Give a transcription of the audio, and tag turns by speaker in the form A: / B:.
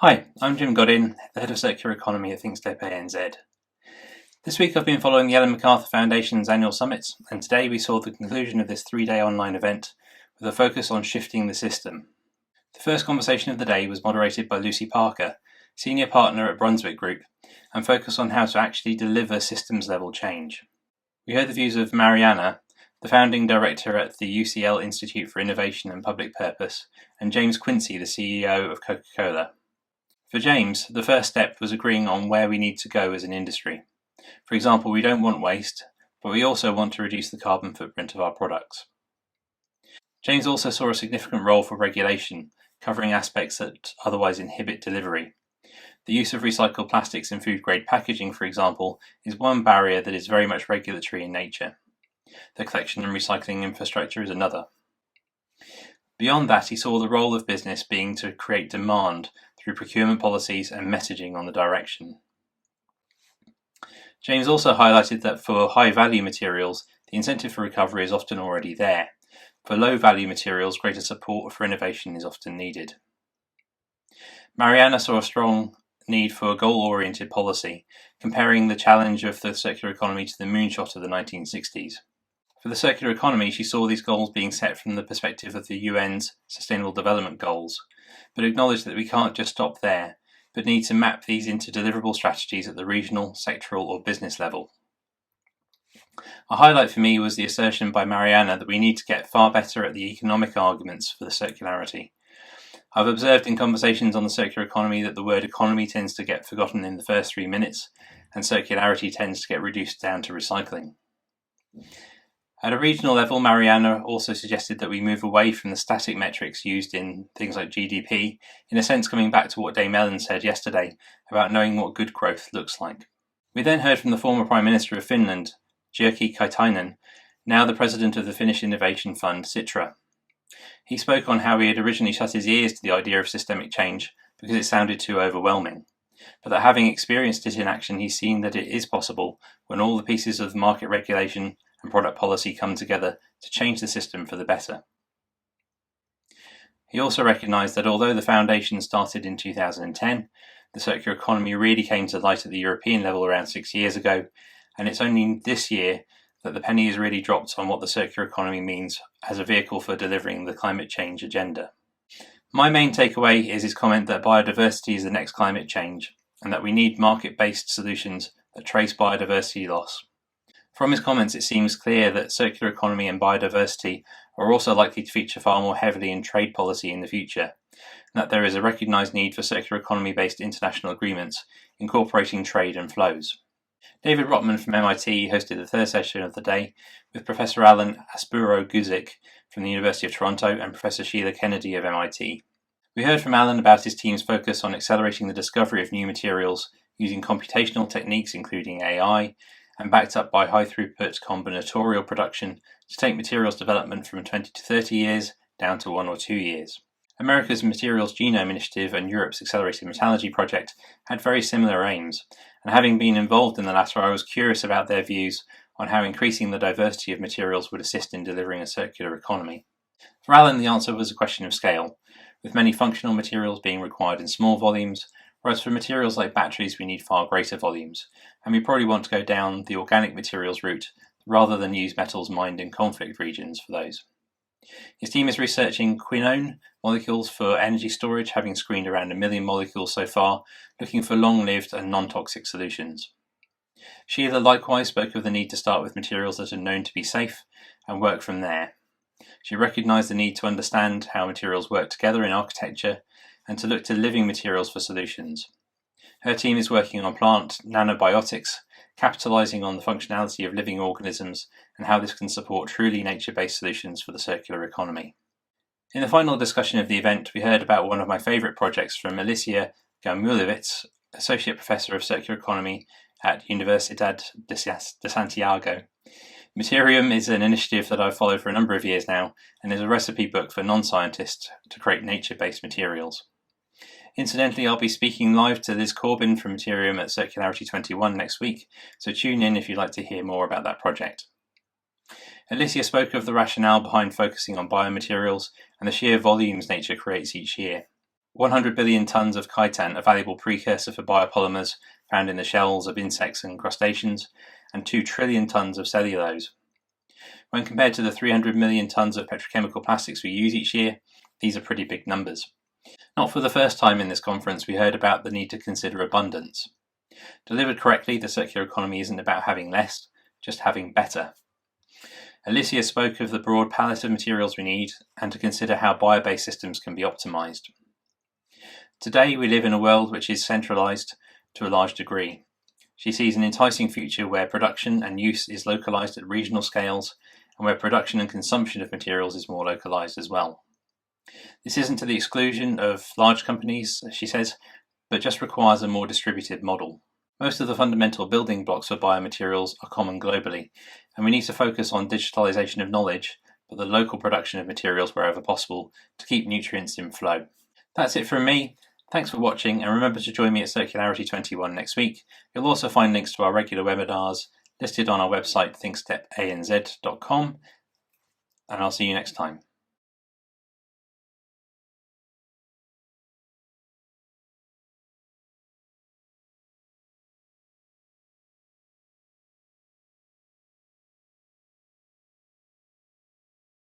A: Hi, I'm Jim Goddin, the Head of Circular Economy at thinkstep-anz. This week I've been following the Ellen MacArthur Foundation's annual summit, and today we saw the conclusion of this 3-day online event with a focus on shifting the system. The first conversation of the day was moderated by Lucy Parker, Senior Partner at Brunswick Group, and focused on how to actually deliver systems-level change. We heard the views of Mariana, the Founding Director at the UCL Institute for Innovation and Public Purpose, and James Quincy, the CEO of Coca-Cola. For James, the first step was agreeing on where we need to go as an industry. For example, we don't want waste, but we also want to reduce the carbon footprint of our products. James also saw a significant role for regulation, covering aspects that otherwise inhibit delivery. The use of recycled plastics in food-grade packaging, for example, is one barrier that is very much regulatory in nature. The collection and recycling infrastructure is another. Beyond that, he saw the role of business being to create demand through procurement policies and messaging on the direction. James also highlighted that for high-value materials, the incentive for recovery is often already there. For low-value materials, greater support for innovation is often needed. Mariana saw a strong need for a goal-oriented policy, comparing the challenge of the circular economy to the moonshot of the 1960s. For the circular economy, she saw these goals being set from the perspective of the UN's Sustainable Development Goals, but acknowledged that we can't just stop there, but need to map these into deliverable strategies at the regional, sectoral or business level. A highlight for me was the assertion by Mariana that we need to get far better at the economic arguments for the circularity. I've observed in conversations on the circular economy that the word economy tends to get forgotten in the first 3 minutes, and circularity tends to get reduced down to recycling. At a regional level, Mariana also suggested that we move away from the static metrics used in things like GDP, in a sense coming back to what Dame Ellen said yesterday about knowing what good growth looks like. We then heard from the former Prime Minister of Finland, Jyrki Katainen, now the President of the Finnish Innovation Fund, Sitra. He spoke on how he had originally shut his ears to the idea of systemic change because it sounded too overwhelming, but that having experienced it in action, he's seen that it is possible when all the pieces of market regulation and product policy come together to change the system for the better. He also recognised that although the foundation started in 2010, the circular economy really came to light at the European level around 6 years ago, and it's only this year that the penny has really dropped on what the circular economy means as a vehicle for delivering the climate change agenda. My main takeaway is his comment that biodiversity is the next climate change, and that we need market-based solutions that trace biodiversity loss. From his comments, it seems clear that circular economy and biodiversity are also likely to feature far more heavily in trade policy in the future, and that there is a recognised need for circular economy-based international agreements incorporating trade and flows. David Rotman from MIT hosted the third session of the day with Professor Alan Aspuro-Guzik from the University of Toronto and Professor Sheila Kennedy of MIT. We heard from Alan about his team's focus on accelerating the discovery of new materials using computational techniques including AI, and backed up by high-throughput combinatorial production to take materials development from 20 to 30 years down to 1 or 2 years. America's Materials Genome Initiative and Europe's Accelerated Metallurgy Project had very similar aims, and having been involved in the latter, I was curious about their views on how increasing the diversity of materials would assist in delivering a circular economy. For Alan, the answer was a question of scale, with many functional materials being required in small volumes, whereas for materials like batteries we need far greater volumes, and we probably want to go down the organic materials route rather than use metals mined in conflict regions for those. His team is researching quinone molecules for energy storage, having screened around 1 million molecules so far, looking for long-lived and non-toxic solutions. Sheila likewise spoke of the need to start with materials that are known to be safe and work from there. She recognised the need to understand how materials work together in architecture and to look to living materials for solutions. Her team is working on plant nanobiotics, capitalising on the functionality of living organisms and how this can support truly nature-based solutions for the circular economy. In the final discussion of the event, we heard about one of my favourite projects from Alicia Gaumulewicz, Associate Professor of Circular Economy at Universidad de Santiago. Materium is an initiative that I've followed for a number of years now and is a recipe book for non-scientists to create nature-based materials. Incidentally, I'll be speaking live to Liz Corbin from Materium at Circularity 21 next week, so tune in if you'd like to hear more about that project. Alicia spoke of the rationale behind focusing on biomaterials and the sheer volumes nature creates each year. 100 billion tonnes of chitin, a valuable precursor for biopolymers found in the shells of insects and crustaceans, and 2 trillion tonnes of cellulose. When compared to the 300 million tonnes of petrochemical plastics we use each year, these are pretty big numbers. Not for the first time in this conference, we heard about the need to consider abundance. Delivered correctly, the circular economy isn't about having less, just having better. Alicia spoke of the broad palette of materials we need and to consider how bio-based systems can be optimized. Today, we live in a world which is centralized to a large degree. She sees an enticing future where production and use is localized at regional scales and where production and consumption of materials is more localized as well. This isn't to the exclusion of large companies, she says, but just requires a more distributed model. Most of the fundamental building blocks for biomaterials are common globally, and we need to focus on digitalization of knowledge, but the local production of materials wherever possible to keep nutrients in flow. That's it from me. Thanks for watching, and remember to join me at Circularity 21 next week. You'll also find links to our regular webinars listed on our website thinkstep-anz.com, and I'll see you next time.